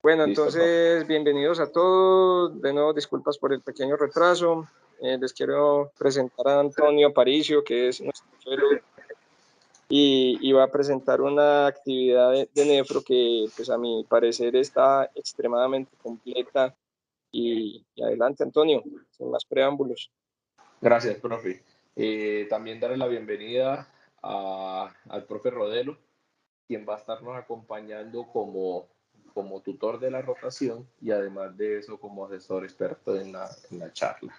Bueno, Listo, profe. entonces, bienvenidos a todos. De nuevo, disculpas por el pequeño retraso. Les quiero presentar a Antonio Aparicio, que es nuestro fellow, y va a presentar una actividad de nefro que, pues, a mi parecer está extremadamente completa. Y adelante, Antonio, sin más preámbulos. Gracias, profe. También darle la bienvenida al profe Rodelo, quien va a estarnos acompañando como tutor de la rotación y además de eso como asesor experto en la charla.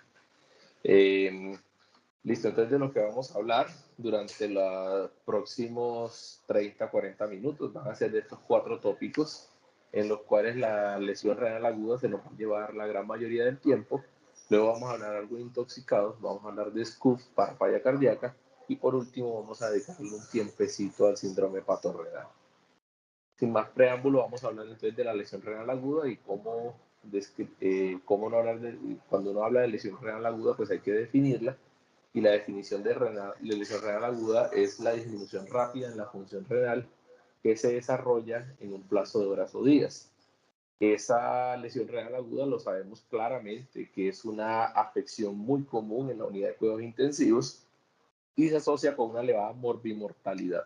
Listo, entonces de lo que vamos a hablar durante los próximos 30-40 minutos van a ser de estos 4 tópicos en los cuales la lesión renal aguda se nos va a llevar la gran mayoría del tiempo. Luego vamos a hablar de algo de intoxicados, vamos a hablar de SCUF, parapaya cardíaca, y por último vamos a dedicarle un tiempecito al síndrome patorrenal. Sin más preámbulo, vamos a hablar entonces de la lesión renal aguda y cómo no hablar cuando uno habla de lesión renal aguda, pues hay que definirla. Y la definición de lesión renal aguda es la disminución rápida en la función renal que se desarrolla en un plazo de horas o días. Esa lesión renal aguda lo sabemos claramente que es una afección muy común en la unidad de cuidados intensivos y se asocia con una elevada morbimortalidad.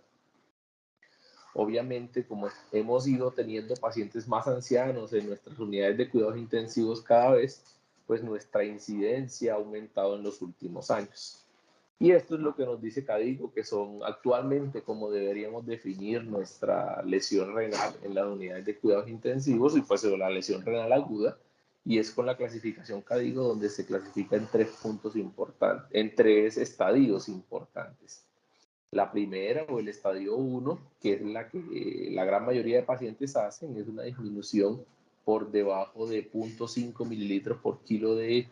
Obviamente, como hemos ido teniendo pacientes más ancianos en nuestras unidades de cuidados intensivos cada vez, pues nuestra incidencia ha aumentado en los últimos años. Y esto es lo que nos dice CADIGO, que son actualmente como deberíamos definir nuestra lesión renal en las unidades de cuidados intensivos, y pues la lesión renal aguda, y es con la clasificación CADIGO donde se clasifica en 3 puntos importantes, en 3 estadios importantes. La primera o el estadio 1, que es la que la gran mayoría de pacientes hacen, es una disminución por debajo de 0.5 mililitros por kilo de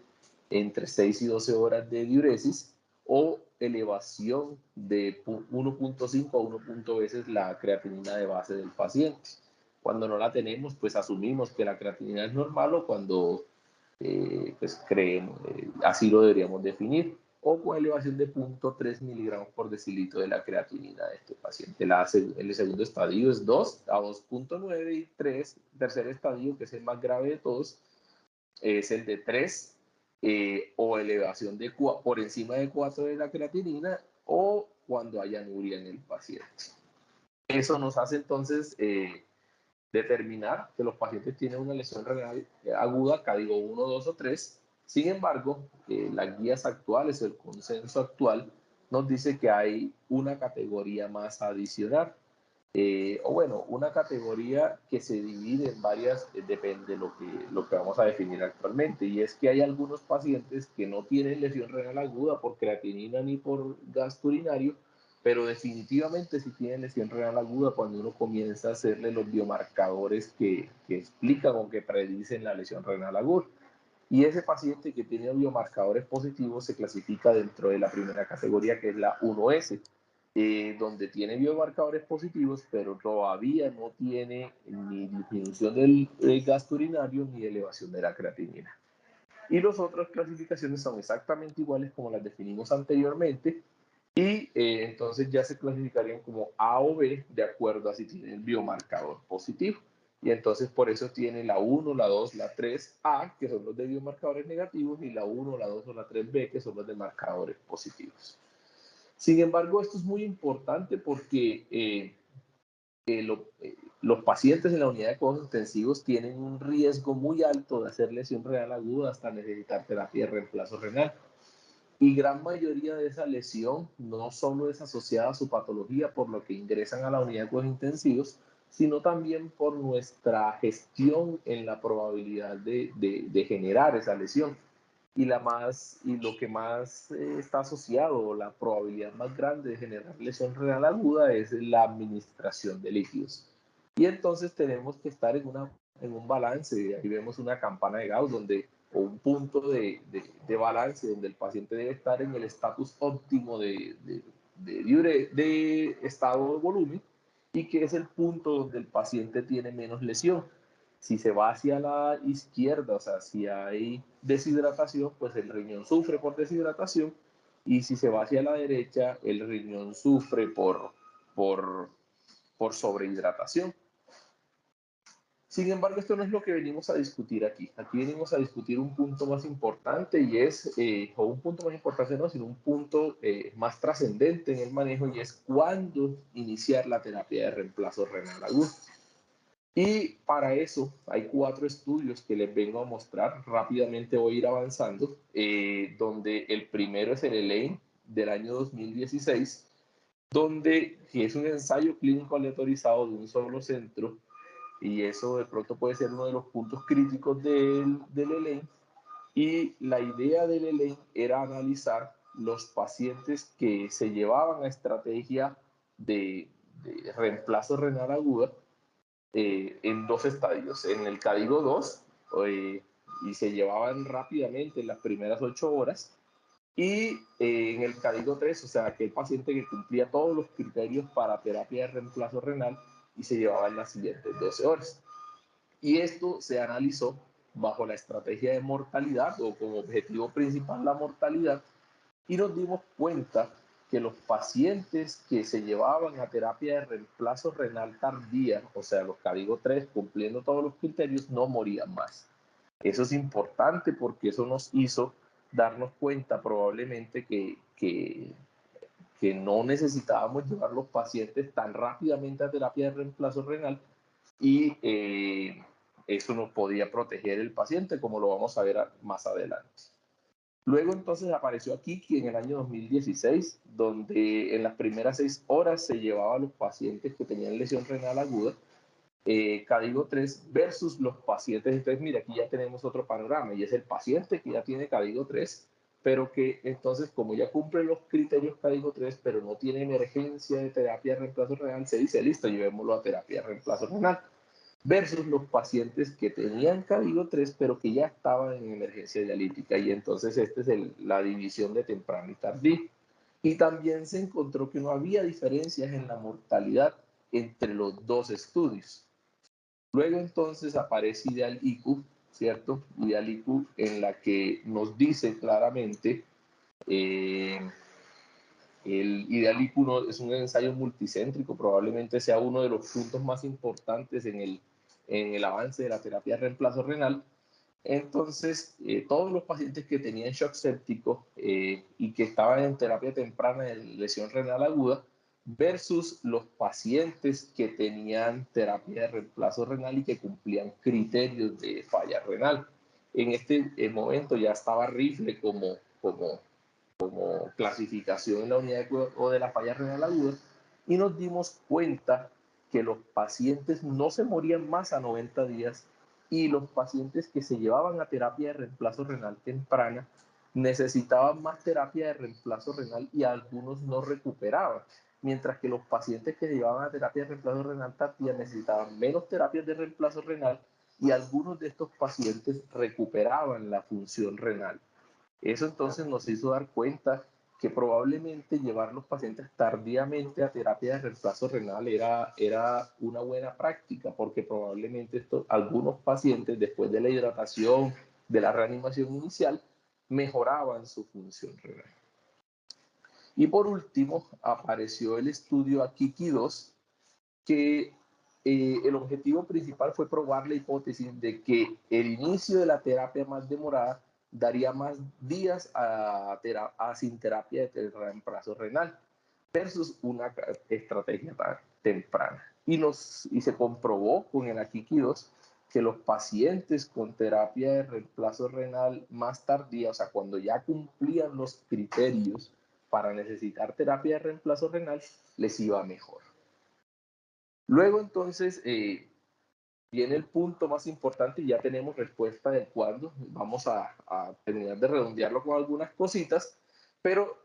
entre 6 y 12 horas de diuresis, o elevación de 1.5 a 1 veces la creatinina de base del paciente. Cuando no la tenemos, pues asumimos que la creatinina es normal, o cuando pues creemos, así lo deberíamos definir, o con elevación de 0.3 miligramos por decilitro de la creatinina de este paciente. El segundo estadio es 2 a 2.9, y 3, tercer estadio, que es el más grave de todos, es el de 3 o elevación por encima de 4 de la creatinina, o cuando haya anuria en el paciente. Eso nos hace entonces determinar que los pacientes tienen una lesión renal aguda, CADIGO 1, 2 o 3. Sin embargo, las guías actuales, el consenso actual, nos dice que hay una categoría más adicional. O bueno, una categoría que se divide en varias, depende de lo que vamos a definir actualmente, y es que hay algunos pacientes que no tienen lesión renal aguda por creatinina ni por gasto urinario, pero definitivamente sí tienen lesión renal aguda cuando uno comienza a hacerle los biomarcadores que explican o que predicen la lesión renal aguda. Y ese paciente que tiene biomarcadores positivos se clasifica dentro de la primera categoría, que es la 1S, donde tiene biomarcadores positivos, pero todavía no tiene ni disminución del gasto urinario ni elevación de la creatinina. Y las otras clasificaciones son exactamente iguales como las definimos anteriormente, y entonces ya se clasificarían como A o B de acuerdo a si tiene el biomarcador positivo. Y entonces por eso tiene la 1, la 2, la 3A, que son los de biomarcadores negativos, y la 1, la 2 o la 3B, que son los de marcadores positivos. Sin embargo, esto es muy importante porque los pacientes en la unidad de cuidados intensivos tienen un riesgo muy alto de hacer lesión renal aguda hasta necesitar terapia de reemplazo renal. Y gran mayoría de esa lesión no solo es asociada a su patología, por lo que ingresan a la unidad de cuidados intensivos, sino también por nuestra gestión en la probabilidad de generar esa lesión. Y lo que más está asociado, la probabilidad más grande de generar lesión renal aguda, es la administración de líquidos. Y entonces tenemos que estar en un balance. Ahí vemos una campana de Gauss o un punto de balance donde el paciente debe estar en el estatus óptimo de estado de volumen, y que es el punto donde el paciente tiene menos lesión. Si se va hacia la izquierda, o sea, si hay deshidratación, pues el riñón sufre por deshidratación, y si se va hacia la derecha, el riñón sufre por sobrehidratación. Sin embargo, esto no es lo que venimos a discutir aquí. Aquí venimos a discutir un punto más importante y es, o un punto más importante no, sino un punto más trascendente en el manejo y es cuándo iniciar la terapia de reemplazo renal agudo. Y para eso hay 4 estudios que les vengo a mostrar. Rápidamente voy a ir avanzando, donde el primero es el ELAINE del año 2016, donde es un ensayo clínico aleatorizado de un solo centro, y eso de pronto puede ser uno de los puntos críticos del ELAINE. Y la idea del ELAINE era analizar los pacientes que se llevaban a estrategia de reemplazo renal aguda en 2 estadios. En el CADIGO 2, y se llevaban rápidamente en las primeras 8 horas, y en el CADIGO 3, o sea, aquel paciente que cumplía todos los criterios para terapia de reemplazo renal y se llevaba en las siguientes 12 horas. Y esto se analizó bajo la estrategia de mortalidad o como objetivo principal la mortalidad, y nos dimos cuenta que los pacientes que se llevaban a terapia de reemplazo renal tardía, o sea, los CADIGO 3, cumpliendo todos los criterios, no morían más. Eso es importante porque eso nos hizo darnos cuenta probablemente que no necesitábamos llevar los pacientes tan rápidamente a terapia de reemplazo renal, y eso nos podía proteger el paciente, como lo vamos a ver más adelante. Luego entonces apareció aquí que en el año 2016, donde en las primeras 6 horas se llevaba a los pacientes que tenían lesión renal aguda, CADIGO 3 versus los pacientes. Entonces, mira, aquí ya tenemos otro panorama y es el paciente que ya tiene CADIGO 3, pero que entonces, como ya cumple los criterios CADIGO 3, pero no tiene emergencia de terapia de reemplazo renal, se dice, listo, llevémoslo a terapia de reemplazo renal. Versus los pacientes que tenían CADIGO 3, pero que ya estaban en emergencia dialítica. Y entonces esta es la división de temprano y tardío. Y también se encontró que no había diferencias en la mortalidad entre los 2 estudios. Luego entonces aparece IDEAL-IQ, ¿cierto? IDEAL-IQ, en la que nos dice claramente, el IDEAL-IQ es un ensayo multicéntrico, probablemente sea uno de los puntos más importantes en el avance de la terapia de reemplazo renal. Entonces, todos los pacientes que tenían shock séptico y que estaban en terapia temprana de lesión renal aguda versus los pacientes que tenían terapia de reemplazo renal y que cumplían criterios de falla renal. En este momento ya estaba RIFLE como clasificación en la unidad de cuidado de la falla renal aguda, y nos dimos cuenta que los pacientes no se morían más a 90 días y los pacientes que se llevaban a terapia de reemplazo renal temprana necesitaban más terapia de reemplazo renal y algunos no recuperaban, mientras que los pacientes que se llevaban a terapia de reemplazo renal tardía necesitaban menos terapias de reemplazo renal y algunos de estos pacientes recuperaban la función renal. Eso entonces nos hizo dar cuenta que probablemente llevar los pacientes tardíamente a terapia de reemplazo renal era una buena práctica, porque probablemente algunos pacientes, después de la hidratación, de la reanimación inicial, mejoraban su función renal. Y por último, apareció el estudio AKIKI 2, que el objetivo principal fue probar la hipótesis de que el inicio de la terapia más demorada daría más días sin terapia de reemplazo renal versus una estrategia tan temprana. Y se comprobó con el AKIKI 2 que los pacientes con terapia de reemplazo renal más tardía, o sea, cuando ya cumplían los criterios para necesitar terapia de reemplazo renal, les iba mejor. Luego entonces viene el punto más importante y ya tenemos respuesta de cuándo. Vamos a terminar de redondearlo con algunas cositas, pero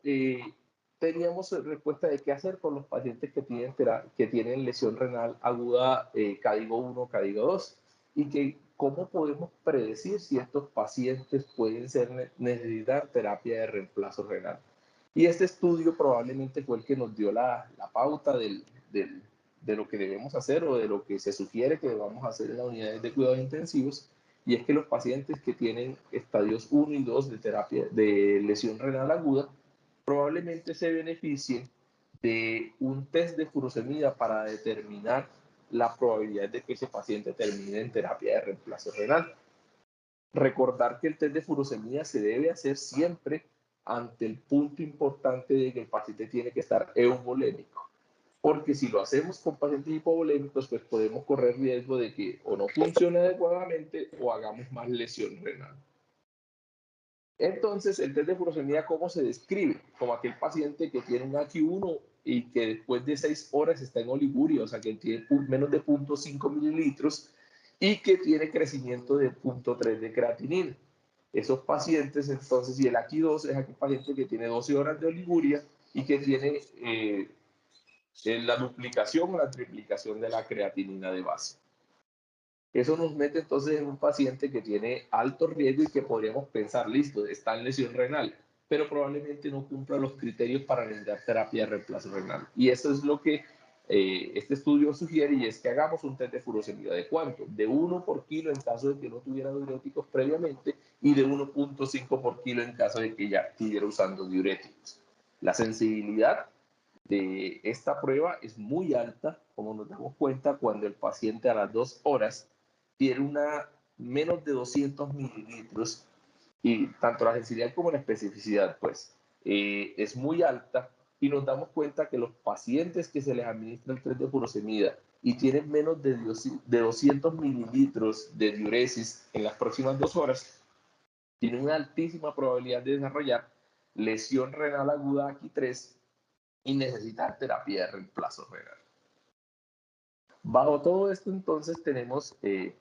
teníamos respuesta de qué hacer con los pacientes que tienen lesión renal aguda CADIGO 1, CADIGO 2, y que cómo podemos predecir si estos pacientes pueden necesitar terapia de reemplazo renal. Y este estudio probablemente fue el que nos dio la pauta de lo que debemos hacer o de lo que se sugiere que debamos hacer en las unidades de cuidados intensivos, y es que los pacientes que tienen estadios 1 y 2 de terapia de lesión renal aguda probablemente se beneficien de un test de furosemida para determinar la probabilidad de que ese paciente termine en terapia de reemplazo renal. Recordar que el test de furosemida se debe hacer siempre ante el punto importante de que el paciente tiene que estar euvolémico, porque si lo hacemos con pacientes hipovolémicos, pues podemos correr riesgo de que o no funcione adecuadamente o hagamos más lesión renal. Entonces, el test de furosemida, ¿cómo se describe? Como aquel paciente que tiene un AQ1 y que después de 6 horas está en oliguria, o sea, que tiene menos de 0.5 mililitros y que tiene crecimiento de 0.3 de creatinina. Esos pacientes, entonces, y el AQ2 es aquel paciente que tiene 12 horas de oliguria y que tiene la duplicación o la triplicación de la creatinina de base. Eso nos mete entonces en un paciente que tiene alto riesgo y que podríamos pensar, listo, está en lesión renal, pero probablemente no cumpla los criterios para necesitar terapia de reemplazo renal. Y eso es lo que este estudio sugiere, y es que hagamos un test de furosemida. ¿De cuánto? De 1 por kilo en caso de que no tuviera diuréticos previamente y de 1.5 por kilo en caso de que ya estuviera usando diuréticos. La sensibilidad de esta prueba es muy alta, como nos damos cuenta cuando el paciente a las 2 horas tiene una menos de 200 mililitros, y tanto la sensibilidad como la especificidad pues es muy alta, y nos damos cuenta que los pacientes que se les administra el test de furosemida y tienen menos de 200 mililitros de diuresis en las próximas 2 horas tienen una altísima probabilidad de desarrollar lesión renal aguda aquí 3 y necesitar terapia de reemplazo renal. Bajo todo esto, entonces, tenemos el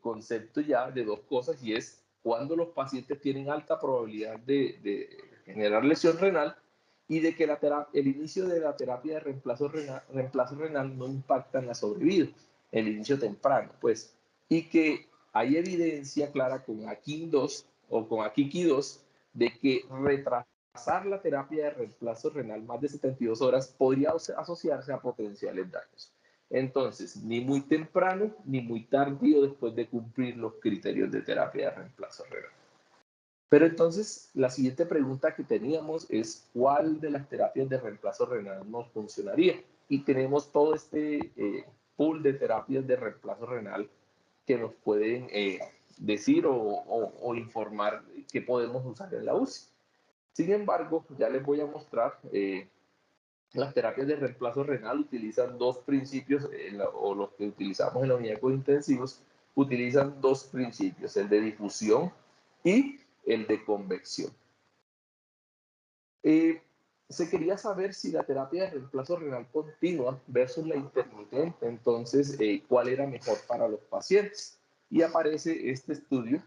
concepto ya de dos cosas, y es cuando los pacientes tienen alta probabilidad de generar lesión renal y de que el inicio de la terapia de reemplazo renal no impacta en la sobrevida, el inicio temprano, pues, y que hay evidencia clara con AKIN2 o con AKIKI2 de que retrasar la terapia de reemplazo renal más de 72 horas podría asociarse a potenciales daños. Entonces, ni muy temprano ni muy tardío después de cumplir los criterios de terapia de reemplazo renal. Pero entonces, la siguiente pregunta que teníamos es ¿cuál de las terapias de reemplazo renal nos funcionaría? Y tenemos todo este pool de terapias de reemplazo renal que nos pueden decir o informar qué podemos usar en la UCI. Sin embargo, ya les voy a mostrar, las terapias de reemplazo renal utilizan dos principios, o los que utilizamos en la unidad de cuidados intensivos, utilizan dos principios, el de difusión y el de convección. Se quería saber si la terapia de reemplazo renal continua versus la intermitente, entonces, ¿cuál era mejor para los pacientes? Y aparece este estudio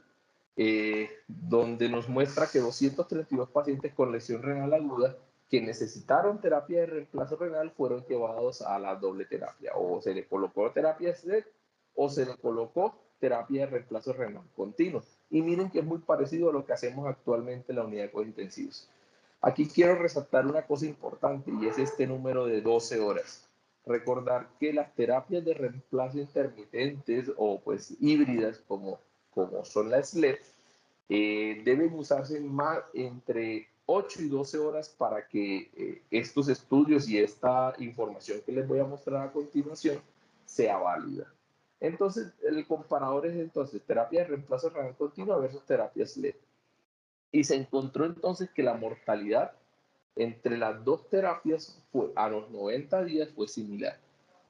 donde nos muestra que 232 pacientes con lesión renal aguda que necesitaron terapia de reemplazo renal fueron llevados a la doble terapia, o se le colocó terapia SLED o se le colocó terapia de reemplazo renal continuo. Y miren que es muy parecido a lo que hacemos actualmente en la unidad de cuidados intensivos. Aquí quiero resaltar una cosa importante, y es este número de 12 horas. Recordar que las terapias de reemplazo intermitentes o pues híbridas como son las SLED, deben usarse más entre 8 y 12 horas para que estos estudios y esta información que les voy a mostrar a continuación sea válida. Entonces, el comparador es entonces terapia de reemplazo renal continua versus terapia SLED. Y se encontró entonces que la mortalidad entre las dos terapias a los 90 días fue similar,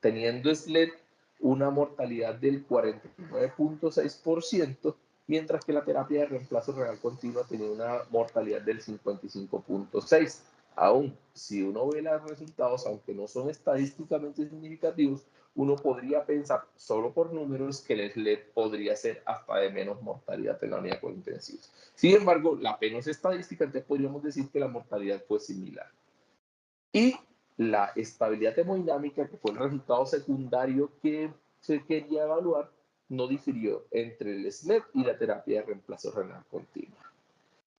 teniendo SLED una mortalidad del 49.6%, mientras que la terapia de reemplazo renal continua tenía una mortalidad del 55.6%. Aún, si uno ve los resultados, aunque no son estadísticamente significativos, uno podría pensar, solo por números, que el SLED podría ser hasta de menos mortalidad en la unidad de cuidados intensivos. Sin embargo, la P no es estadística, entonces podríamos decir que la mortalidad fue similar. Y la estabilidad hemodinámica, que fue el resultado secundario que se quería evaluar, no difirió entre el SLED y la terapia de reemplazo renal continua.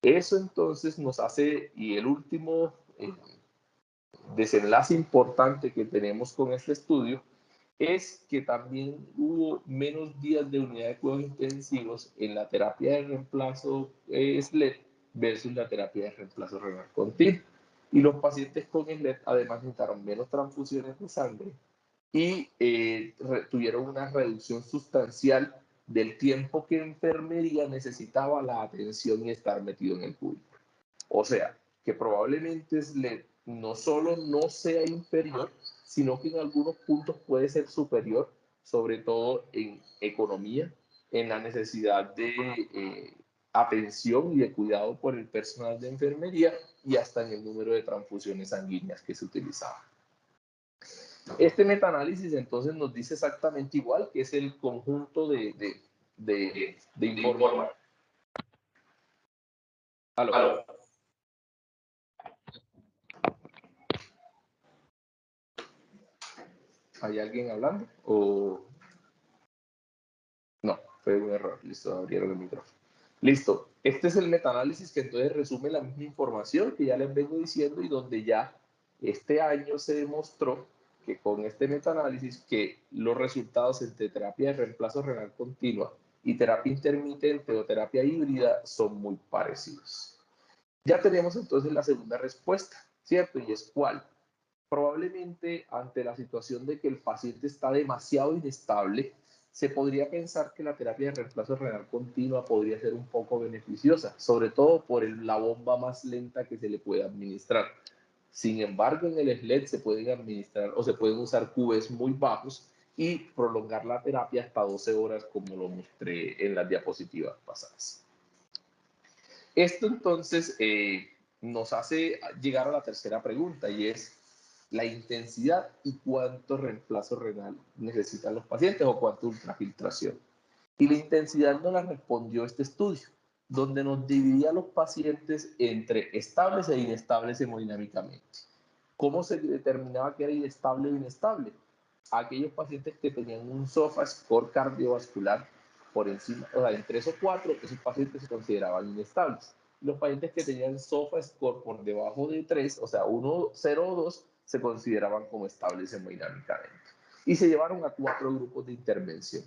Eso entonces nos hace, y el último desenlace importante que tenemos con este estudio, es que también hubo menos días de unidad de cuidados intensivos en la terapia de reemplazo SLED versus la terapia de reemplazo renal continuo. Y los pacientes con SLED además necesitaron menos transfusiones de sangre y tuvieron una reducción sustancial del tiempo que enfermería necesitaba la atención y estar metido en el público. O sea, que probablemente no solo no sea inferior, sino que en algunos puntos puede ser superior, sobre todo en economía, en la necesidad de atención y de cuidado por el personal de enfermería y hasta en el número de transfusiones sanguíneas que se utilizaban. Este metaanálisis entonces nos dice exactamente igual, que es el conjunto de información. ¿Aló? ¿Hay alguien hablando? ¿O no? Fue un error. Listo, abrieron el micrófono. Listo. Este es el metaanálisis que entonces resume la misma información que ya les vengo diciendo y donde ya este año se demostró que con este metaanálisis que los resultados entre terapia de reemplazo renal continua y terapia intermitente o terapia híbrida son muy parecidos. Ya tenemos entonces la segunda respuesta, ¿cierto? ¿Y es cuál? Probablemente ante la situación de que el paciente está demasiado inestable, se podría pensar que la terapia de reemplazo renal continua podría ser un poco beneficiosa, sobre todo por la bomba más lenta que se le puede administrar. Sin embargo, en el SLED se pueden administrar o se pueden usar QVs muy bajos y prolongar la terapia hasta 12 horas, como lo mostré en las diapositivas pasadas. Esto entonces nos hace llegar a la tercera pregunta y es la intensidad y cuánto reemplazo renal necesitan los pacientes o cuánto ultrafiltración. Y la intensidad no la respondió este estudio, donde nos dividía a los pacientes entre estables e inestables hemodinámicamente. ¿Cómo se determinaba que era inestable o inestable? Aquellos pacientes que tenían un SOFA score cardiovascular por encima, o sea, en 3 o 4, esos pacientes se consideraban inestables. Los pacientes que tenían SOFA score por debajo de 3, o sea, 1, 0 o 2, se consideraban como estables hemodinámicamente. Y se llevaron a 4 grupos de intervención.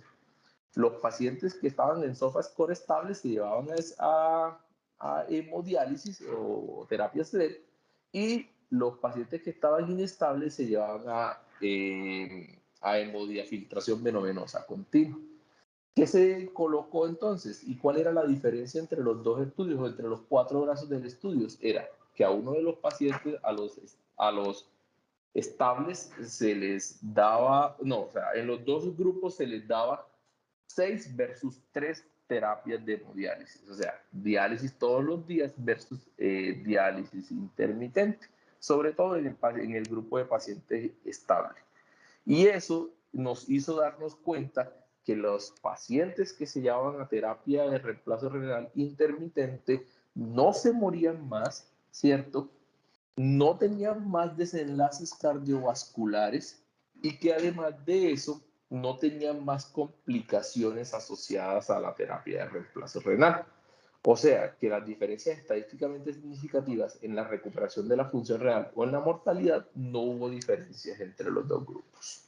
Los pacientes que estaban en SOFA score estable se llevaban a hemodiálisis o terapia SLED y los pacientes que estaban inestables se llevaban a hemodiafiltración venovenosa continua. ¿Qué se colocó entonces? ¿Y cuál era la diferencia entre los dos estudios o entre los 4 brazos del estudio? Era que a uno de los pacientes, a los estables, se les daba, no, o sea, en los dos grupos se les daba 6 versus 3 terapias de hemodiálisis, o sea, diálisis todos los días versus diálisis intermitente, sobre todo en el grupo de pacientes estables. Y eso nos hizo darnos cuenta que los pacientes que se llevaban a terapia de reemplazo renal intermitente no se morían más, ¿cierto? No tenían más desenlaces cardiovasculares y que además de eso no tenían más complicaciones asociadas a la terapia de reemplazo renal. O sea, que las diferencias estadísticamente significativas en la recuperación de la función renal o en la mortalidad no hubo diferencias entre los dos grupos.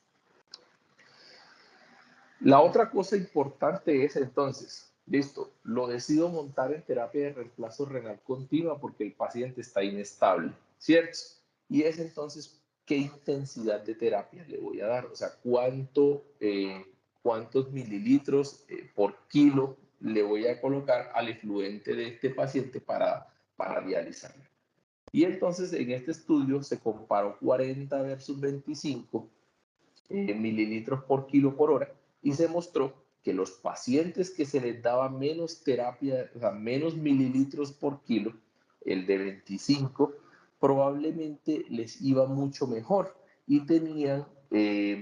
La otra cosa importante es entonces, listo, lo decido montar en terapia de reemplazo renal continua porque el paciente está inestable, ¿cierto? Y es entonces, ¿qué intensidad de terapia le voy a dar? O sea, ¿cuántos mililitros por kilo le voy a colocar al efluente de este paciente para dializarlo? Y entonces en este estudio se comparó 40 versus 25 mililitros por kilo por hora y se mostró que los pacientes que se les daba menos terapia, o sea, menos mililitros por kilo, el de 25, probablemente les iba mucho mejor y tenían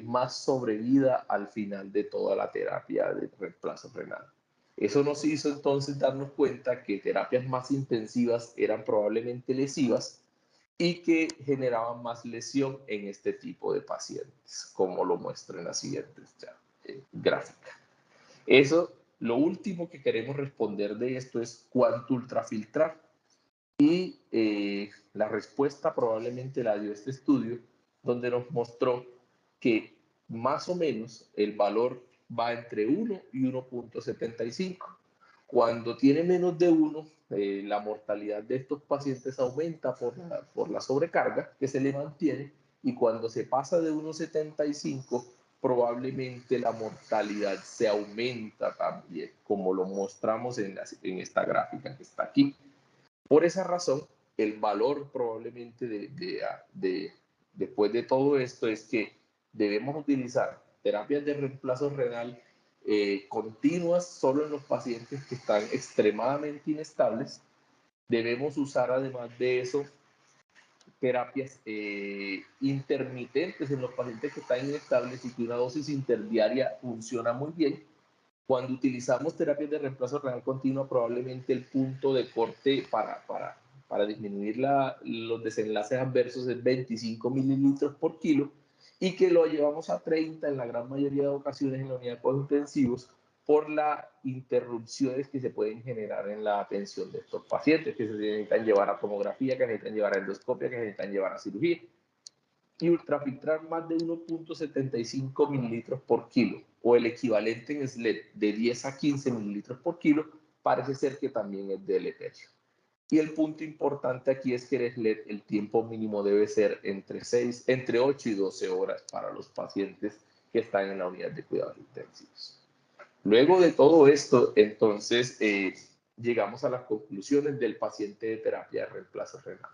más sobrevida al final de toda la terapia de reemplazo renal. Eso nos hizo entonces darnos cuenta que terapias más intensivas eran probablemente lesivas y que generaban más lesión en este tipo de pacientes, como lo muestro en la siguiente gráfica. Eso, lo último que queremos responder de esto es cuánto ultrafiltrar. Y la respuesta probablemente la dio este estudio, donde nos mostró que más o menos el valor va entre 1 y 1.75. Cuando tiene menos de 1, la mortalidad de estos pacientes aumenta por la sobrecarga que se le mantiene y cuando se pasa de 1,75, probablemente la mortalidad se aumenta también, como lo mostramos en esta gráfica que está aquí. Por esa razón, el valor probablemente después de todo esto es que debemos utilizar terapias de reemplazo renal continuas solo en los pacientes que están extremadamente inestables. Debemos usar además de eso terapias intermitentes en los pacientes que están inestables y que una dosis interdiaria funciona muy bien. Cuando utilizamos terapias de reemplazo renal continua, probablemente el punto de corte para disminuir los desenlaces adversos es 25 mililitros por kilo, y que lo llevamos a 30 en la gran mayoría de ocasiones en la unidad de cuidados intensivos por las interrupciones que se pueden generar en la atención de estos pacientes, que se necesitan llevar a tomografía, que se necesitan llevar a endoscopia, que se necesitan llevar a cirugía. Y ultrafiltrar más de 1,75 mililitros por kilo o el equivalente en SLED de 10 a 15 mililitros por kilo parece ser que también es deleterio. Y el punto importante aquí es que el SLED, el tiempo mínimo debe ser entre 8 y 12 horas para los pacientes que están en la unidad de cuidados intensivos. Luego de todo esto, entonces, llegamos a las conclusiones del paciente de terapia de reemplazo renal.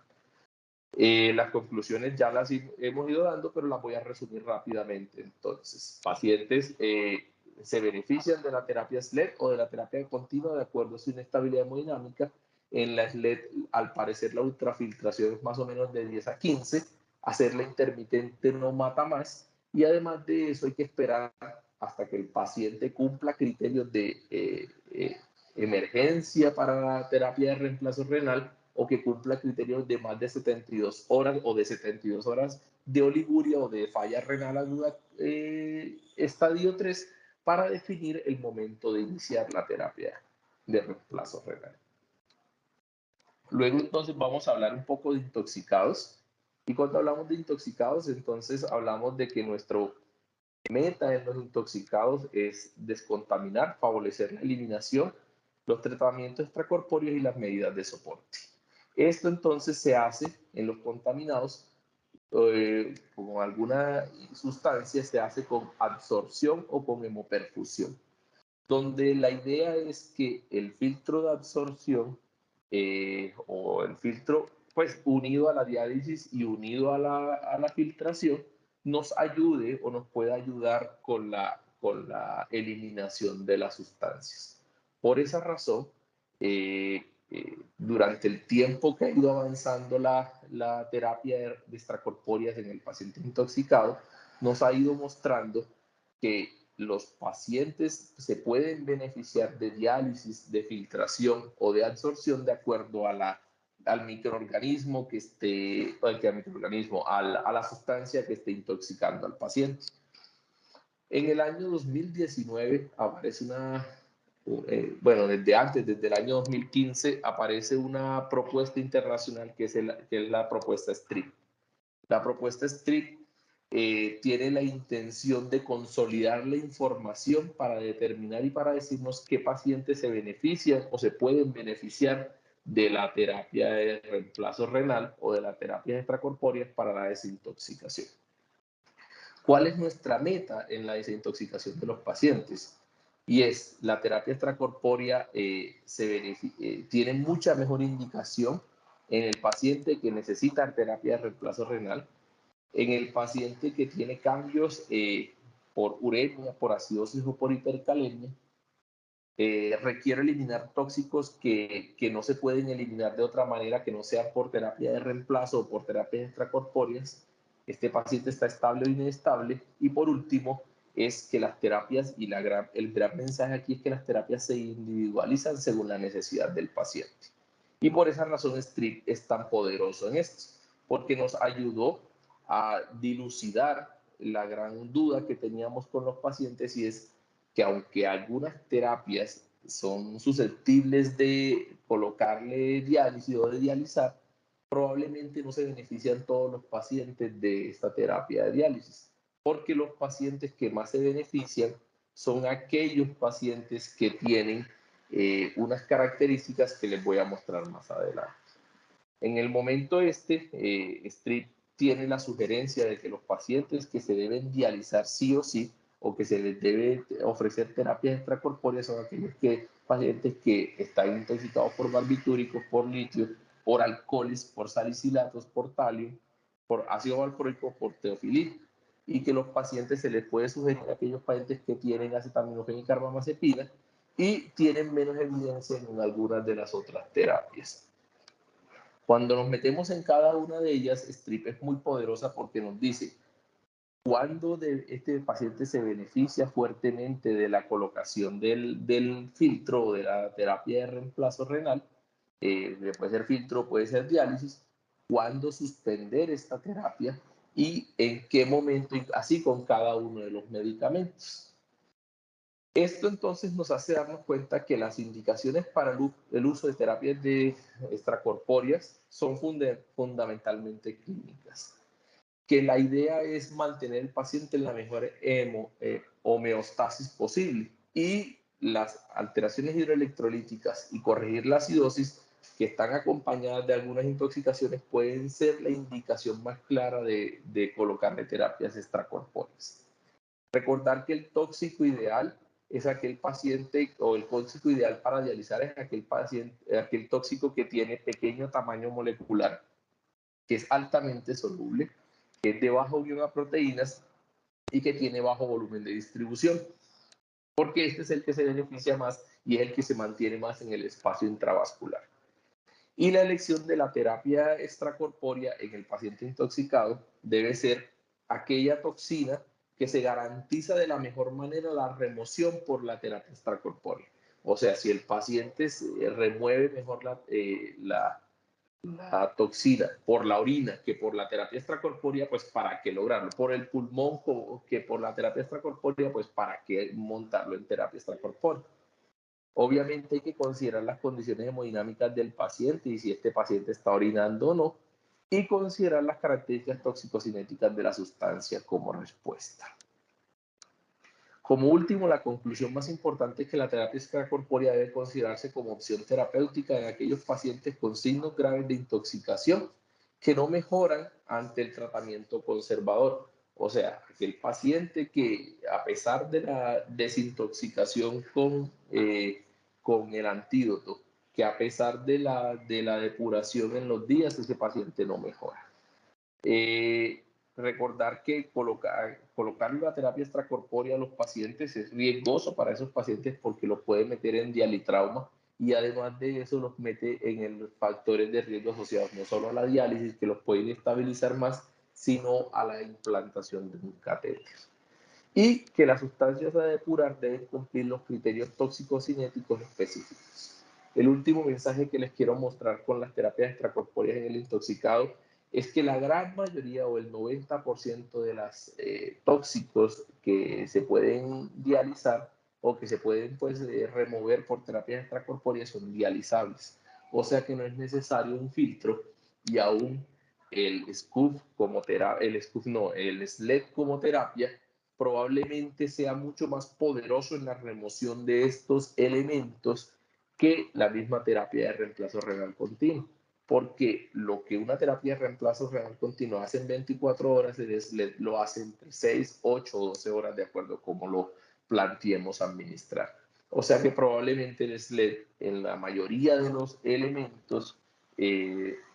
Las conclusiones ya las hemos ido dando, pero las voy a resumir rápidamente. Entonces, pacientes se benefician de la terapia SLED o de la terapia continua de acuerdo a su inestabilidad hemodinámica. En la SLED, al parecer, la ultrafiltración es más o menos de 10 a 15. Hacerla intermitente no mata más. Y además de eso, hay que esperar hasta que el paciente cumpla criterios de emergencia para la terapia de reemplazo renal, o que cumpla criterios de más de 72 horas o de 72 horas de oliguria o de falla renal aguda estadio 3, para definir el momento de iniciar la terapia de reemplazo renal. Luego entonces vamos a hablar un poco de intoxicados, y cuando hablamos de intoxicados entonces hablamos de que nuestro meta en los intoxicados es descontaminar, favorecer la eliminación, los tratamientos extracorpóreos y las medidas de soporte. Esto entonces se hace en los contaminados con alguna sustancia, se hace con absorción o con hemoperfusión, donde la idea es que el filtro de absorción o el filtro, pues unido a la diálisis y unido a la filtración, nos ayude o nos pueda ayudar con la eliminación de las sustancias. Por esa razón, durante el tiempo que ha ido avanzando la terapia de extracorpóreas en el paciente intoxicado, nos ha ido mostrando que los pacientes se pueden beneficiar de diálisis, de filtración o de absorción de acuerdo al microorganismo que esté, a la sustancia que esté intoxicando al paciente. En el año 2019 aparece desde antes, desde el año 2015, aparece una propuesta internacional que es la propuesta STRIP. La propuesta STRIP tiene la intención de consolidar la información para determinar y para decirnos qué pacientes se benefician o se pueden beneficiar de la terapia de reemplazo renal o de la terapia extracorpórea para la desintoxicación. ¿Cuál es nuestra meta en la desintoxicación de los pacientes? Y es, la terapia extracorpórea tiene mucha mejor indicación en el paciente que necesita terapia de reemplazo renal, en el paciente que tiene cambios por uremia, por acidosis o por hipercalemia. Requiere eliminar tóxicos que no se pueden eliminar de otra manera que no sea por terapia de reemplazo o por terapias extracorpóreas. Este paciente está estable o inestable. Y por último, es que las terapias, y el gran mensaje aquí es que las terapias se individualizan según la necesidad del paciente. Y por esa razón STRIP es tan poderoso en esto, porque nos ayudó a dilucidar la gran duda que teníamos con los pacientes, y es que aunque algunas terapias son susceptibles de colocarle diálisis o de dializar, probablemente no se benefician todos los pacientes de esta terapia de diálisis, porque los pacientes que más se benefician son aquellos pacientes que tienen unas características que les voy a mostrar más adelante. En el momento STRIP tiene la sugerencia de que los pacientes que se deben dializar sí o sí, o que se les debe ofrecer terapias extracorpóreas, son aquellos pacientes que están intoxicados por barbitúricos, por litio, por alcoholes, por salicilatos, por talio, por ácido valproico, por teofilina, y que los pacientes se les puede sugerir a aquellos pacientes que tienen acetaminofén y carbamazepina y tienen menos evidencia en algunas de las otras terapias. Cuando nos metemos en cada una de ellas, Strip es muy poderosa porque nos dice cuándo este paciente se beneficia fuertemente de la colocación del filtro o de la terapia de reemplazo renal, puede ser filtro, puede ser diálisis, cuándo suspender esta terapia y en qué momento, así con cada uno de los medicamentos. Esto entonces nos hace darnos cuenta que las indicaciones para el uso de terapias extracorpóreas son fundamentalmente clínicas, que la idea es mantener el paciente en la mejor homeostasis posible y las alteraciones hidroelectrolíticas y corregir la acidosis que están acompañadas de algunas intoxicaciones pueden ser la indicación más clara de colocarle terapias extracorpóreas. Recordar que el tóxico ideal es aquel paciente, o el tóxico ideal para dializar es aquel tóxico que tiene pequeño tamaño molecular, que es altamente soluble, que es de baja unión a proteínas y que tiene bajo volumen de distribución, porque este es el que se beneficia más y es el que se mantiene más en el espacio intravascular. Y la elección de la terapia extracorpórea en el paciente intoxicado debe ser aquella toxina que se garantiza de la mejor manera la remoción por la terapia extracorpórea. O sea, si el paciente remueve mejor la toxina por la orina que por la terapia extracorpórea, pues ¿para qué lograrlo? Por el pulmón que por la terapia extracorpórea, pues ¿para qué montarlo en terapia extracorpórea? Obviamente hay que considerar las condiciones hemodinámicas del paciente y si este paciente está orinando o no, y considerar las características toxicocinéticas de la sustancia como respuesta. Como último, la conclusión más importante es que la terapia extracorpórea debe considerarse como opción terapéutica en aquellos pacientes con signos graves de intoxicación que no mejoran ante el tratamiento conservador. O sea, aquel paciente que a pesar de la desintoxicación con el antídoto, que a pesar de la depuración en los días, ese paciente no mejora. Recordar que colocar la terapia extracorpórea a los pacientes es riesgoso para esos pacientes porque los puede meter en dialitrauma y además de eso los mete en los factores de riesgo asociados no solo a la diálisis, que los pueden estabilizar más, sino a la implantación de un catéter. Y que las sustancias a depurar deben cumplir los criterios tóxico-cinéticos específicos. El último mensaje que les quiero mostrar con las terapias extracorpóreas en el intoxicado es que la gran mayoría o el 90% de los tóxicos que se pueden dializar o que se pueden remover por terapias extracorpóreas son dializables. O sea que no es necesario un filtro y aún el SCUF el SLED como terapia probablemente sea mucho más poderoso en la remoción de estos elementos que la misma terapia de reemplazo renal continuo. Porque lo que una terapia de reemplazo renal continuo hace en 24 horas, el SLED lo hace entre 6, 8 o 12 horas, de acuerdo a cómo lo planteemos administrar. O sea que probablemente el SLED en la mayoría de los elementos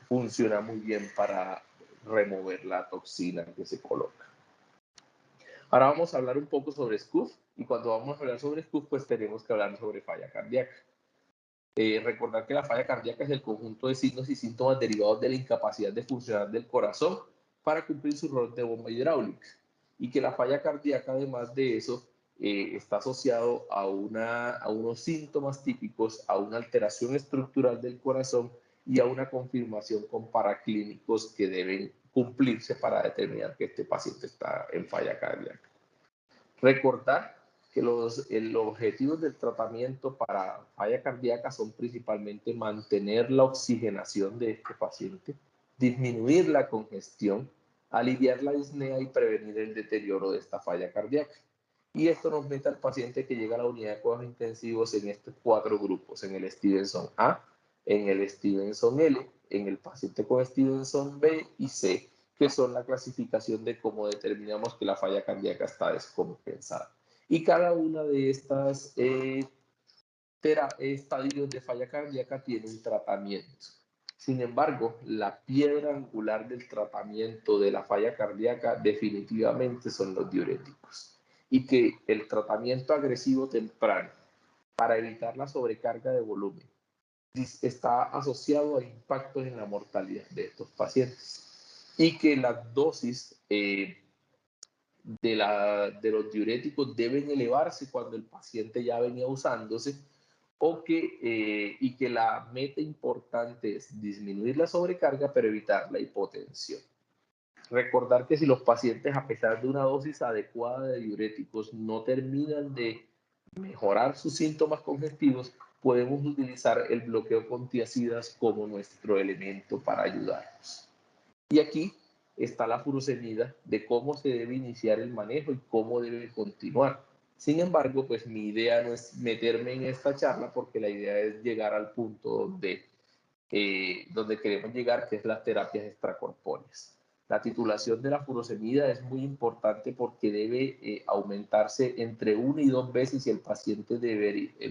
funciona muy bien para remover la toxina que se coloca. Ahora vamos a hablar un poco sobre SCUF y cuando vamos a hablar sobre SCUF pues tenemos que hablar sobre falla cardíaca. Recordar que la falla cardíaca es el conjunto de signos y síntomas derivados de la incapacidad de funcionar del corazón para cumplir su rol de bomba hidráulica y que la falla cardíaca además de eso está asociado a unos síntomas típicos, a una alteración estructural del corazón y a una confirmación con paraclínicos que deben cumplirse para determinar que este paciente está en falla cardíaca. Recordar que los objetivos del tratamiento para falla cardíaca son principalmente mantener la oxigenación de este paciente, disminuir la congestión, aliviar la disnea y prevenir el deterioro de esta falla cardíaca. Y esto nos mete al paciente que llega a la unidad de cuidados intensivos en estos 4 grupos, en el Stevenson A, en el Stevenson L, en el paciente con Stevenson B y C, que son la clasificación de cómo determinamos que la falla cardíaca está descompensada. Y cada una de estas estadios de falla cardíaca tiene un tratamiento. Sin embargo, la piedra angular del tratamiento de la falla cardíaca definitivamente son los diuréticos. Y que el tratamiento agresivo temprano para evitar la sobrecarga de volumen está asociado a impactos en la mortalidad de estos pacientes. Y que las dosis de los diuréticos deben elevarse cuando el paciente ya venía usándose y que la meta importante es disminuir la sobrecarga pero evitar la hipotensión. Recordar que si los pacientes, a pesar de una dosis adecuada de diuréticos, no terminan de mejorar sus síntomas congestivos, podemos utilizar el bloqueo con tiazidas como nuestro elemento para ayudarnos. Y aquí está la furosemida de cómo se debe iniciar el manejo y cómo debe continuar. Sin embargo, pues mi idea no es meterme en esta charla porque la idea es llegar al punto donde queremos llegar, que es las terapias extracorpóreas. La titulación de la furosemida es muy importante porque debe aumentarse entre 1 y 2 veces si el paciente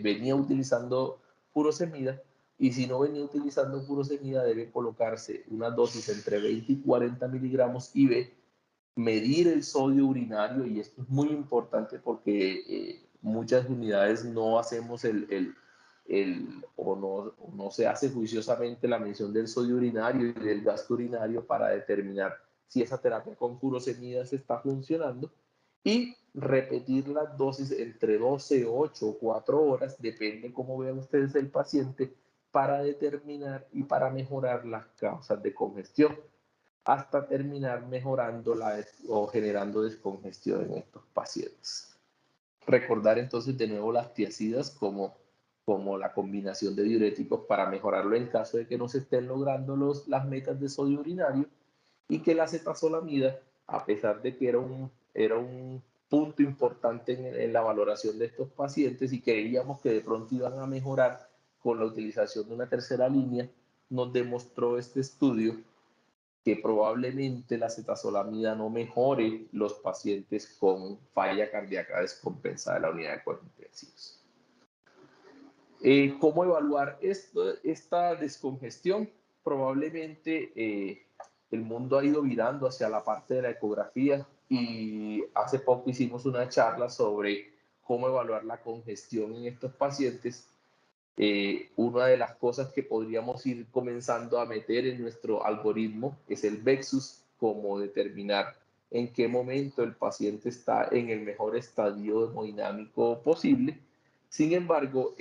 venía utilizando furosemida, y si no venía utilizando furosemida debe colocarse una dosis entre 20 y 40 miligramos IV, medir el sodio urinario, y esto es muy importante porque muchas unidades no hacemos o no se hace juiciosamente la medición del sodio urinario y del gasto urinario para determinar si esa terapia con furosemida se está funcionando, y repetir las dosis entre 12, 8 o 4 horas, depende cómo vean ustedes el paciente, para determinar y para mejorar las causas de congestión, hasta terminar mejorando o generando descongestión en estos pacientes. Recordar entonces de nuevo las tiazidas como la combinación de diuréticos para mejorarlo en caso de que no se estén logrando las metas de sodio urinario, y que la acetazolamida, a pesar de que era un punto importante en la valoración de estos pacientes y creíamos que de pronto iban a mejorar con la utilización de una tercera línea, nos demostró este estudio que probablemente la acetazolamida no mejore los pacientes con falla cardíaca descompensada de la unidad de cuidados intensivos. ¿Cómo evaluar esta descongestión? Probablemente el mundo ha ido virando hacia la parte de la ecografía, y hace poco hicimos una charla sobre cómo evaluar la congestión en estos pacientes. Una de las cosas que podríamos ir comenzando a meter en nuestro algoritmo es el Vexus, como determinar en qué momento el paciente está en el mejor estadio hemodinámico posible. Sin embargo,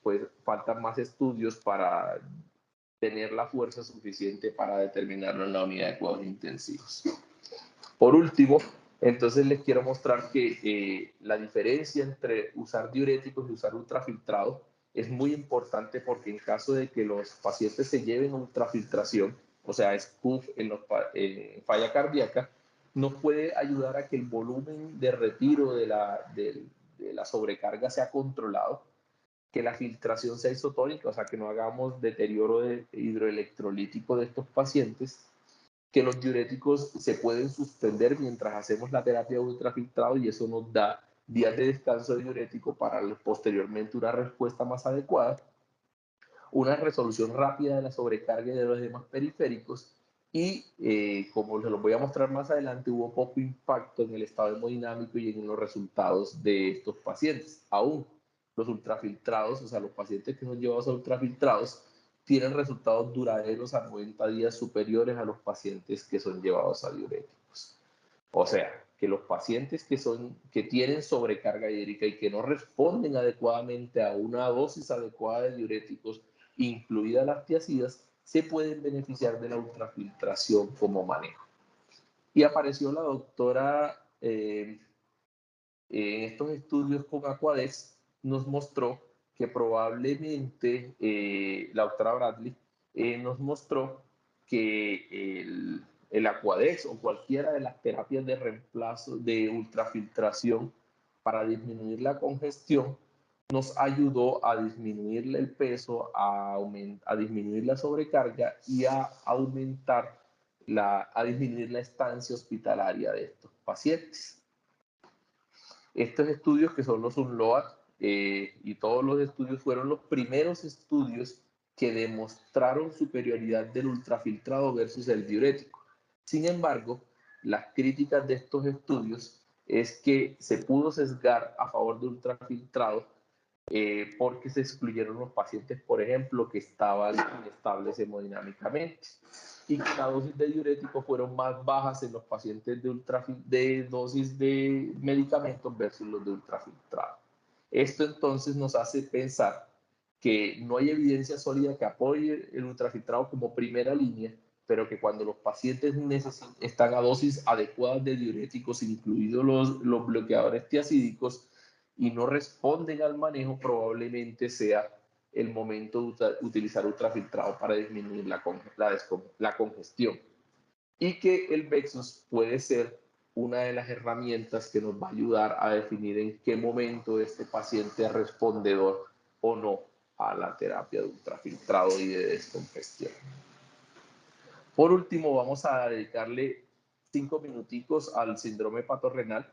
pues faltan más estudios para tener la fuerza suficiente para determinarlo en la unidad de cuidados intensivos. Por último, entonces les quiero mostrar que la diferencia entre usar diuréticos y usar ultrafiltrados es muy importante, porque en caso de que los pacientes se lleven a ultrafiltración, o sea, SCUF en falla cardíaca, nos puede ayudar a que el volumen de retiro de la sobrecarga sea controlado, que la filtración sea isotónica, o sea, que no hagamos deterioro hidroelectrolítico de estos pacientes, que los diuréticos se pueden suspender mientras hacemos la terapia de ultrafiltrado, y eso nos da días de descanso diurético para posteriormente una respuesta más adecuada, una resolución rápida de la sobrecarga de los demás periféricos, y como se los voy a mostrar más adelante, hubo poco impacto en el estado hemodinámico y en los resultados de estos pacientes. Aún los ultrafiltrados, o sea, los pacientes que son llevados a ultrafiltrados, tienen resultados duraderos a 90 días superiores a los pacientes que son llevados a diuréticos. O sea, que los pacientes que tienen sobrecarga hídrica y que no responden adecuadamente a una dosis adecuada de diuréticos, incluidas las tiazidas, se pueden beneficiar de la ultrafiltración como manejo. Y apareció la doctora en estos estudios con Aquadex, nos mostró que probablemente la doctora Bradley nos mostró que el Aquadex o cualquiera de las terapias de reemplazo de ultrafiltración para disminuir la congestión nos ayudó a disminuir el peso, a disminuir la sobrecarga y a aumentar a disminuir la estancia hospitalaria de estos pacientes. Estos estudios, que son los UNLOAD, y todos los estudios fueron los primeros estudios que demostraron superioridad del ultrafiltrado versus el diurético. Sin embargo, las críticas de estos estudios es que se pudo sesgar a favor de ultrafiltrado porque se excluyeron los pacientes, por ejemplo, que estaban inestables hemodinámicamente, y que la dosis de diurético fueron más bajas en los pacientes de dosis de medicamentos versus los de ultrafiltrado. Esto entonces nos hace pensar que no hay evidencia sólida que apoye el ultrafiltrado como primera línea, pero que cuando los pacientes están a dosis adecuadas de diuréticos, incluidos los bloqueadores tiacídicos, y no responden al manejo, probablemente sea el momento de utilizar ultrafiltrado para disminuir la congestión. Y que el Vexus puede ser una de las herramientas que nos va a ayudar a definir en qué momento este paciente es respondedor o no a la terapia de ultrafiltrado y de descongestión. Por último, vamos a dedicarle 5 minuticos al síndrome hepatorrenal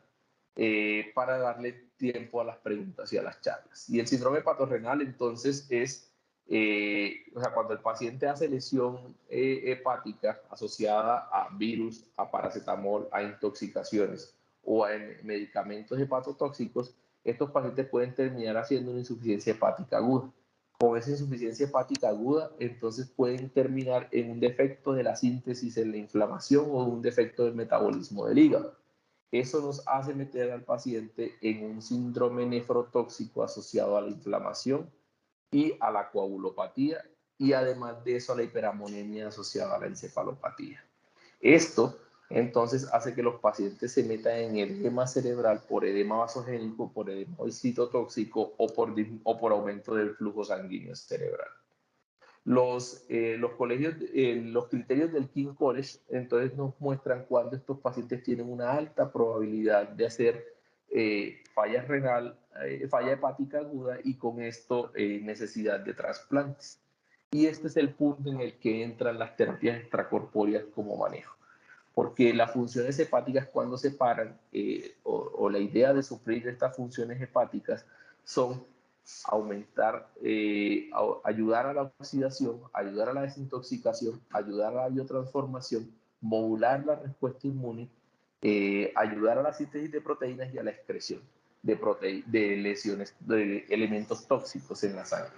para darle tiempo a las preguntas y a las charlas. Y el síndrome hepatorrenal, entonces, es cuando el paciente hace lesión hepática asociada a virus, a paracetamol, a intoxicaciones o a medicamentos hepatotóxicos, estos pacientes pueden terminar haciendo una insuficiencia hepática aguda. Con esa insuficiencia hepática aguda, entonces pueden terminar en un defecto de la síntesis en la inflamación o un defecto del metabolismo del hígado. Eso nos hace meter al paciente en un síndrome nefrotóxico asociado a la inflamación y a la coagulopatía, y además de eso a la hiperamonemia asociada a la encefalopatía. Esto entonces hace que los pacientes se metan en edema cerebral por edema vasogénico, por edema citotóxico o por aumento del flujo sanguíneo cerebral. Los criterios del King College entonces nos muestran cuando estos pacientes tienen una alta probabilidad de hacer falla hepática aguda, y con esto necesidad de trasplantes. Y este es el punto en el que entran las terapias extracorpóreas como manejo, porque las funciones hepáticas, cuando se paran, o la idea de suplir estas funciones hepáticas, son ayudar a la oxidación, ayudar a la desintoxicación, ayudar a la biotransformación, modular la respuesta inmune, ayudar a la síntesis de proteínas y a la excreción de lesiones, de elementos tóxicos en la sangre.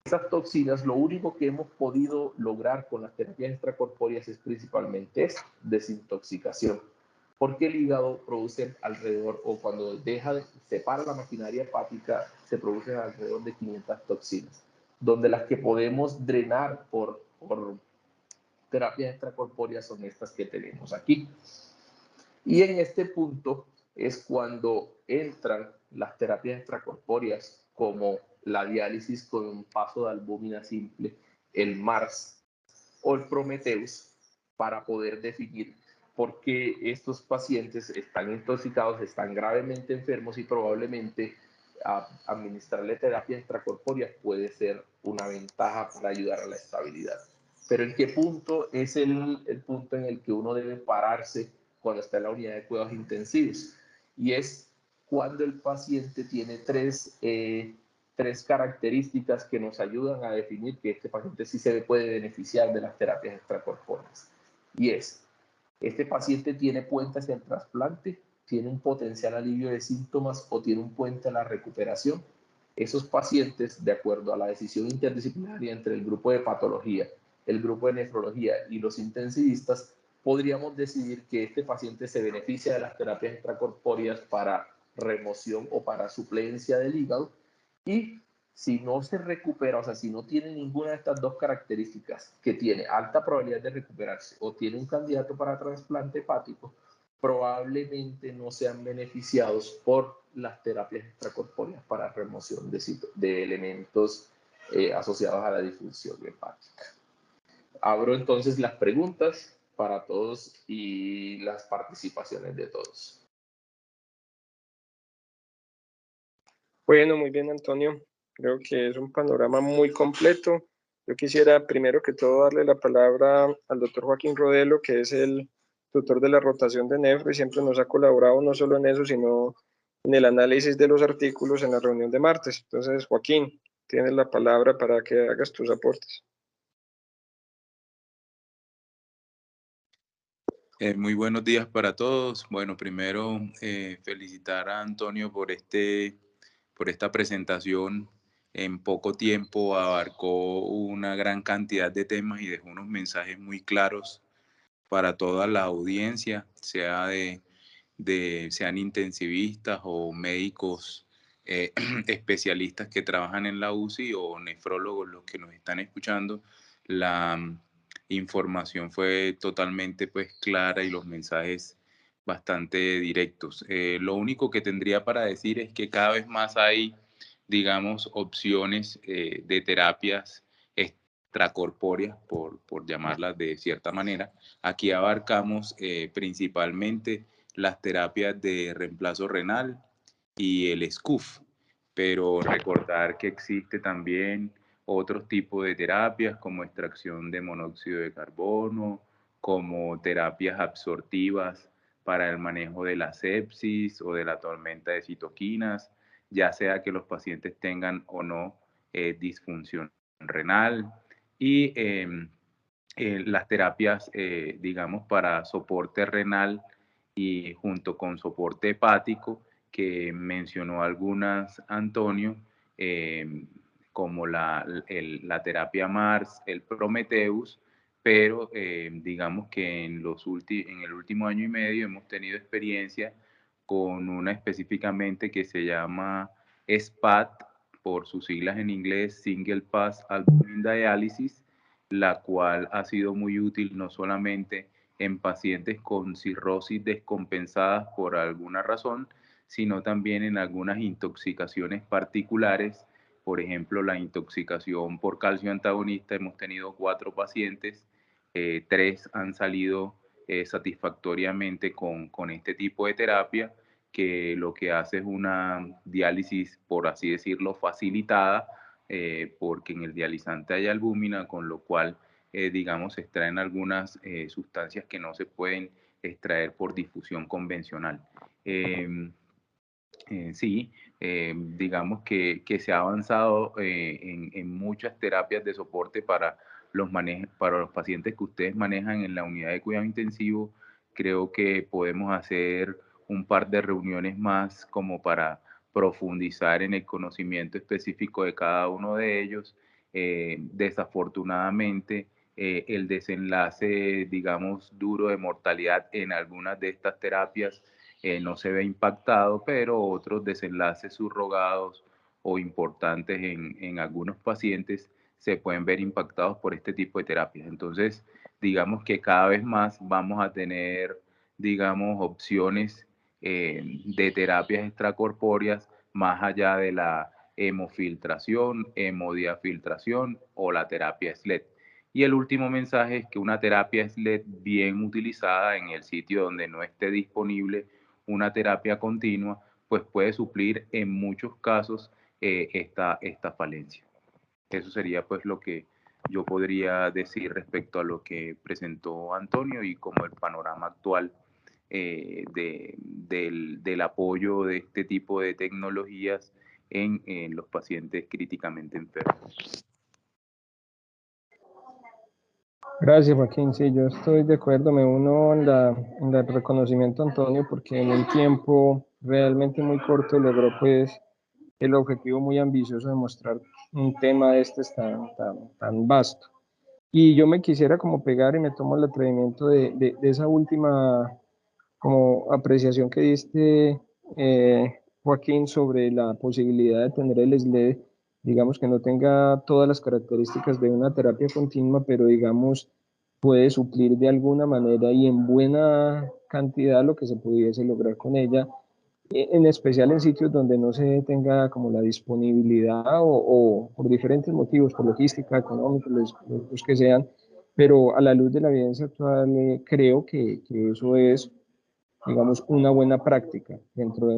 Esas toxinas, lo único que hemos podido lograr con las terapias extracorpóreas es principalmente desintoxicación, porque el hígado produce alrededor, o cuando separa la maquinaria hepática, se producen alrededor de 500 toxinas, donde las que podemos drenar por terapias extracorpóreas son estas que tenemos aquí. Y en este punto es cuando entran las terapias extracorpóreas, como la diálisis con un paso de albúmina simple, el MARS o el Prometheus, para poder definir por qué estos pacientes están intoxicados, están gravemente enfermos, y probablemente administrarle terapia extracorpórea puede ser una ventaja para ayudar a la estabilidad. Pero ¿en qué punto es el punto en el que uno debe pararse cuando está en la unidad de cuidados intensivos? Y es cuando el paciente tiene tres características que nos ayudan a definir que este paciente sí se puede beneficiar de las terapias extracorpóreas. Y este paciente tiene puente hacia el trasplante, tiene un potencial alivio de síntomas o tiene un puente a la recuperación. Esos pacientes, de acuerdo a la decisión interdisciplinaria entre el grupo de patología, el grupo de nefrología y los intensivistas, podríamos decidir que este paciente se beneficia de las terapias extracorpóreas para remoción o para suplencia del hígado. Y si no se recupera, o sea, si no tiene ninguna de estas dos características, que tiene alta probabilidad de recuperarse o tiene un candidato para trasplante hepático, probablemente no sean beneficiados por las terapias extracorpóreas para remoción de elementos asociados a la disfunción hepática. Abro entonces las preguntas para todos y las participaciones de todos. Bueno, muy bien, Antonio. Creo que es un panorama muy completo Yo quisiera primero que todo darle la palabra al doctor Joaquín Rodelo, que es el tutor de la rotación de Nefro y siempre nos ha colaborado no solo en eso, sino en el análisis de los artículos en la reunión de martes. Entonces, Joaquín, tienes la palabra para que hagas tus aportes. Muy buenos días para todos. Bueno, primero felicitar a Antonio por esta presentación. En poco tiempo abarcó una gran cantidad de temas y dejó unos mensajes muy claros para toda la audiencia, sean intensivistas o médicos especialistas que trabajan en la UCI o nefrólogos los que nos están escuchando. La información fue totalmente pues clara y los mensajes bastante directos. Lo único que tendría para decir es que cada vez más hay, digamos, opciones de terapias extracorpóreas, por llamarlas de cierta manera. Aquí abarcamos principalmente las terapias de reemplazo renal y el SCUF, pero recordar que existe también otros tipos de terapias como extracción de monóxido de carbono, como terapias absortivas para el manejo de la sepsis o de la tormenta de citoquinas, ya sea que los pacientes tengan o no disfunción renal, y las terapias, digamos, para soporte renal y junto con soporte hepático, que mencionó algunas Antonio, como la terapia MARS, el Prometheus, pero digamos que en el último año y medio hemos tenido experiencia con una específicamente que se llama SPAD, por sus siglas en inglés, Single Pass Albumin Dialysis, la cual ha sido muy útil no solamente en pacientes con cirrosis descompensadas por alguna razón, sino también en algunas intoxicaciones particulares. Por ejemplo, la intoxicación por calcio antagonista, hemos tenido 4 pacientes, 3 han salido satisfactoriamente con este tipo de terapia, que lo que hace es una diálisis, por así decirlo, facilitada, porque en el dializante hay albúmina, con lo cual, digamos, se extraen algunas sustancias que no se pueden extraer por difusión convencional. Sí, digamos que se ha avanzado en muchas terapias de soporte para para los pacientes que ustedes manejan en la unidad de cuidado intensivo. Creo que podemos hacer un par de reuniones más como para profundizar en el conocimiento específico de cada uno de ellos. Desafortunadamente, el desenlace, digamos, duro de mortalidad en algunas de estas terapias no se ve impactado, pero otros desenlaces subrogados o importantes en algunos pacientes se pueden ver impactados por este tipo de terapias. Entonces, digamos que cada vez más vamos a tener, digamos, opciones de terapias extracorpóreas más allá de la hemofiltración, hemodiafiltración o la terapia SLED. Y el último mensaje es que una terapia SLED bien utilizada en el sitio donde no esté disponible una terapia continua, pues puede suplir en muchos casos esta falencia. Eso sería pues lo que yo podría decir respecto a lo que presentó Antonio y como el panorama actual del apoyo de este tipo de tecnologías en los pacientes críticamente enfermos. Gracias, Joaquín. Sí, yo estoy de acuerdo, me uno en el reconocimiento a Antonio, porque en un tiempo realmente muy corto logró pues el objetivo muy ambicioso de mostrar un tema de este tan vasto. Y yo me quisiera como pegar y me tomo el atrevimiento de esa última como apreciación que diste, Joaquín, sobre la posibilidad de tener el SLED, digamos que no tenga todas las características de una terapia continua, pero digamos puede suplir de alguna manera y en buena cantidad lo que se pudiese lograr con ella, en especial en sitios donde no se tenga como la disponibilidad o por diferentes motivos, por logística, económica, los que sean, pero a la luz de la evidencia actual creo que eso es, digamos, una buena práctica dentro de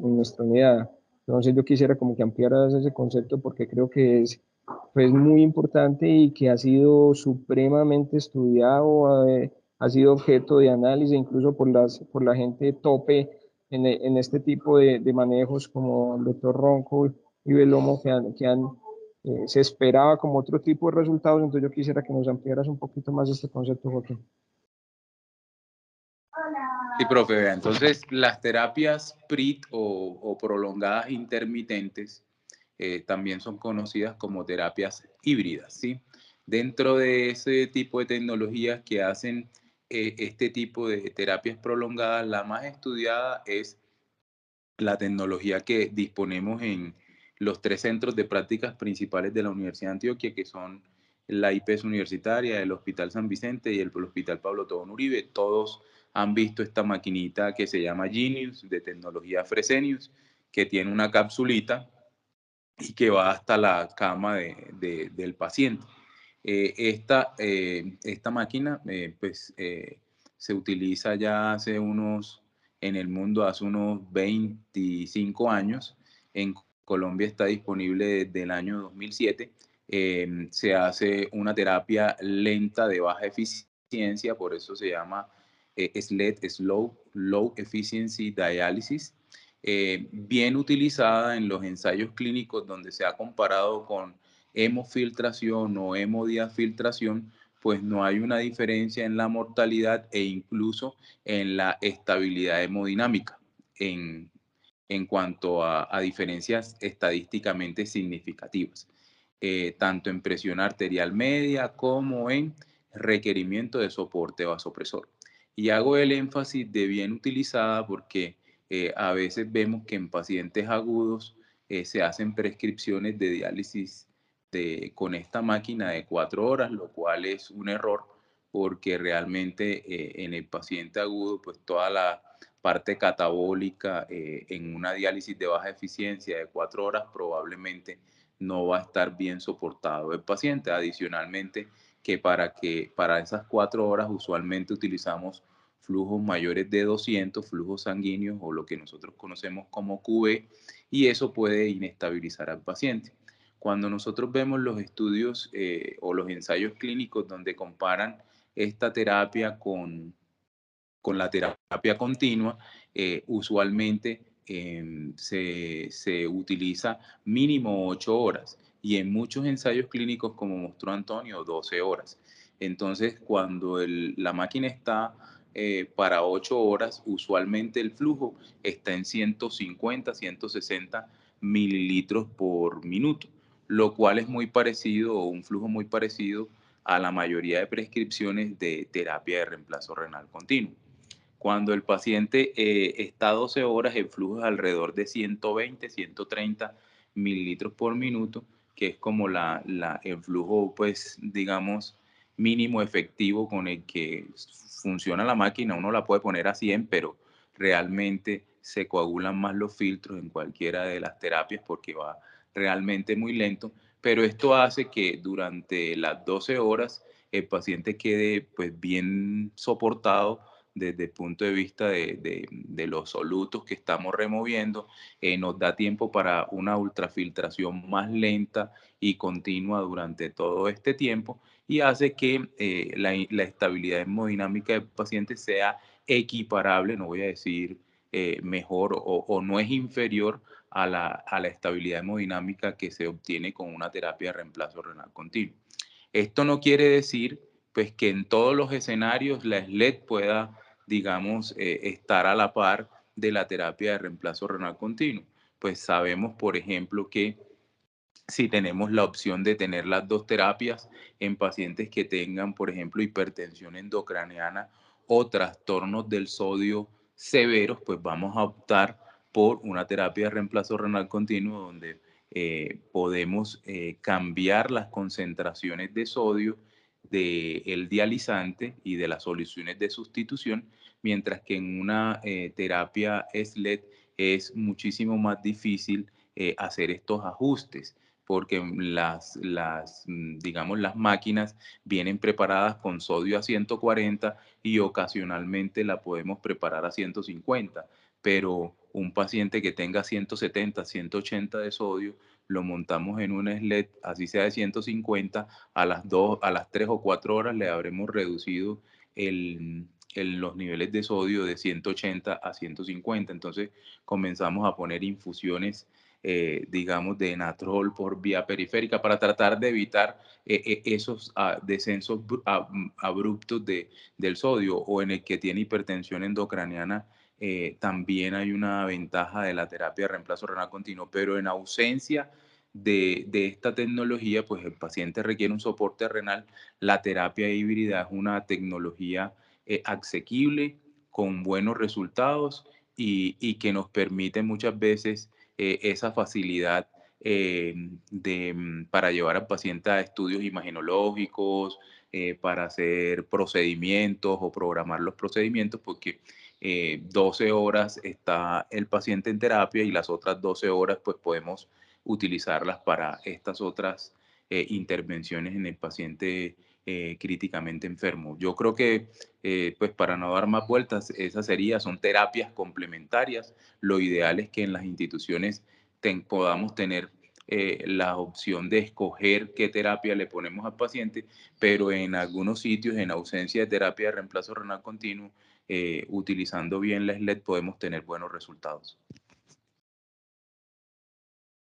nuestra unidad. Entonces yo quisiera como que ampliaras ese concepto porque creo que es pues muy importante y que ha sido supremamente estudiado, ha sido objeto de análisis incluso por la gente tope en este tipo de manejos como el doctor Ronco y Belomo se esperaba como otro tipo de resultados. Entonces yo quisiera que nos ampliaras un poquito más este concepto, Joaquín. Sí, profe, vea, entonces las terapias PRIT o prolongadas intermitentes también son conocidas como terapias híbridas, ¿sí? Dentro de ese tipo de tecnologías que hacen este tipo de terapias prolongadas, la más estudiada es la tecnología que disponemos en los 3 centros de prácticas principales de la Universidad de Antioquia, que son la IPES universitaria, el Hospital San Vicente y el Hospital Pablo Tobón Uribe. Todos han visto esta maquinita que se llama Genius, de tecnología Fresenius, que tiene una capsulita y que va hasta la cama del paciente. Esta máquina se utiliza ya en el mundo hace unos 25 años. En Colombia está disponible desde el año 2007. Se hace una terapia lenta de baja eficiencia, por eso se llama SLED, Slow Low Efficiency Dialysis. Bien utilizada en los ensayos clínicos donde se ha comparado con hemofiltración o hemodiafiltración, pues no hay una diferencia en la mortalidad e incluso en la estabilidad hemodinámica en cuanto a diferencias estadísticamente significativas, tanto en presión arterial media como en requerimiento de soporte vasopresor. Y hago el énfasis de bien utilizada porque a veces vemos que en pacientes agudos se hacen prescripciones de diálisis con esta máquina de 4 horas, lo cual es un error porque realmente en el paciente agudo, pues toda la parte catabólica en una diálisis de baja eficiencia de 4 horas probablemente no va a estar bien soportado el paciente. Adicionalmente, que para esas 4 horas usualmente utilizamos flujos mayores de 200, flujos sanguíneos o lo que nosotros conocemos como QV, y eso puede inestabilizar al paciente. Cuando nosotros vemos los estudios o los ensayos clínicos donde comparan esta terapia con la terapia continua, usualmente se utiliza mínimo 8 horas y en muchos ensayos clínicos, como mostró Antonio, 12 horas. Entonces, cuando la máquina está para 8 horas, usualmente el flujo está en 150, 160 mililitros por minuto, lo cual es muy parecido o un flujo muy parecido a la mayoría de prescripciones de terapia de reemplazo renal continuo. Cuando el paciente está 12 horas, el flujo es alrededor de 120, 130 mililitros por minuto, que es como el flujo, pues, digamos, mínimo efectivo con el que funciona la máquina. Uno la puede poner a 100, pero realmente se coagulan más los filtros en cualquiera de las terapias porque va realmente muy lento. Pero esto hace que durante las 12 horas el paciente quede, pues, bien soportado desde el punto de vista de los solutos que estamos removiendo. Nos da tiempo para una ultrafiltración más lenta y continua durante todo este tiempo y hace que la estabilidad hemodinámica del paciente sea equiparable, no voy a decir mejor o no es inferior a la estabilidad hemodinámica que se obtiene con una terapia de reemplazo renal continuo. Esto no quiere decir pues que en todos los escenarios la SLED pueda, digamos, estar a la par de la terapia de reemplazo renal continuo. Pues sabemos, por ejemplo, que si tenemos la opción de tener las dos terapias en pacientes que tengan, por ejemplo, hipertensión endocraniana o trastornos del sodio severos, pues vamos a optar por una terapia de reemplazo renal continuo donde podemos cambiar las concentraciones de sodio del dializante y de las soluciones de sustitución, mientras que en una terapia SLED es muchísimo más difícil hacer estos ajustes porque digamos, las máquinas vienen preparadas con sodio a 140 y ocasionalmente la podemos preparar a 150, pero un paciente que tenga 170, 180 de sodio lo montamos en un SLED, así sea de 150, a las 3 o 4 horas le habremos reducido los niveles de sodio de 180 a 150. Entonces comenzamos a poner infusiones, digamos, de enatrol por vía periférica para tratar de evitar esos descensos abruptos del sodio, o en el que tiene hipertensión endocraniana. También hay una ventaja de la terapia de reemplazo renal continuo, pero en ausencia de esta tecnología, pues el paciente requiere un soporte renal. La terapia híbrida es una tecnología asequible, con buenos resultados y que nos permite muchas veces esa facilidad para llevar al paciente a estudios imagenológicos, para hacer procedimientos o programar los procedimientos, porque 12 horas está el paciente en terapia y las otras 12 horas pues podemos utilizarlas para estas otras intervenciones en el paciente críticamente enfermo. Yo creo que, pues para no dar más vueltas, son terapias complementarias. Lo ideal es que en las instituciones podamos tener la opción de escoger qué terapia le ponemos al paciente, pero en algunos sitios, en ausencia de terapia de reemplazo renal continuo, utilizando bien la SLED podemos tener buenos resultados.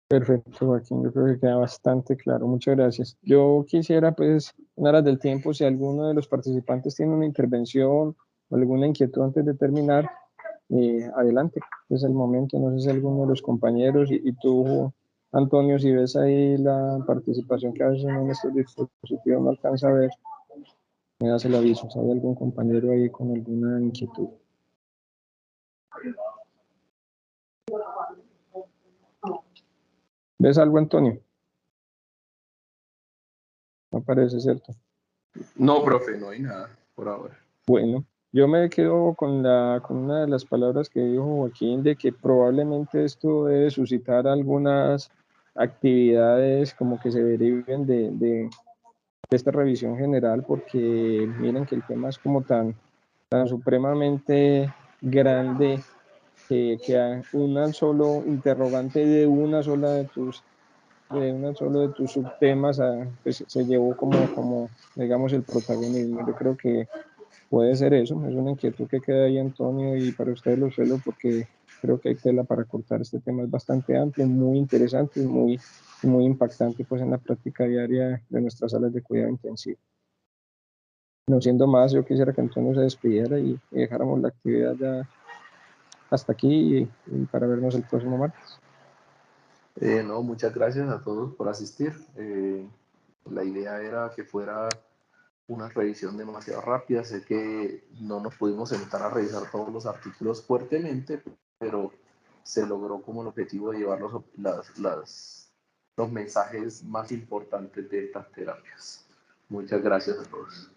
Perfecto, Joaquín, yo creo que queda bastante claro. Muchas gracias. Yo quisiera, pues, en aras del tiempo, si alguno de los participantes tiene una intervención o alguna inquietud antes de terminar, adelante, es el momento. No sé si alguno de los compañeros y tú, Antonio, si ves ahí la participación que hacen en estos dispositivos, no alcanza a ver, me das el aviso. Si hay algún compañero ahí con alguna inquietud. ¿Ves algo, Antonio? No parece, ¿cierto? No, profe, no hay nada por ahora. Bueno, yo me quedo con una de las palabras que dijo Joaquín, de que probablemente esto debe suscitar algunas actividades como que se deriven de esta revisión general, porque miren que el tema es como tan supremamente grande que a un solo interrogante de una solo de tus subtemas pues, se llevó como, digamos, el protagonismo. Yo creo que puede ser eso, es una inquietud que queda ahí, Antonio, y para ustedes lo suelo, porque creo que hay tela para cortar. Este tema es bastante amplio, muy interesante y muy impactante pues, en la práctica diaria de nuestras salas de cuidado intensivo. No siendo más, yo quisiera que Antonio se despidiera y dejáramos la actividad ya hasta aquí y para vernos el próximo martes. No, muchas gracias a todos por asistir. La idea era que fuera una revisión demasiado rápida. Sé que no nos pudimos sentar a revisar todos los artículos fuertemente, pero se logró como el objetivo de llevar los mensajes más importantes de estas terapias. Muchas gracias a todos.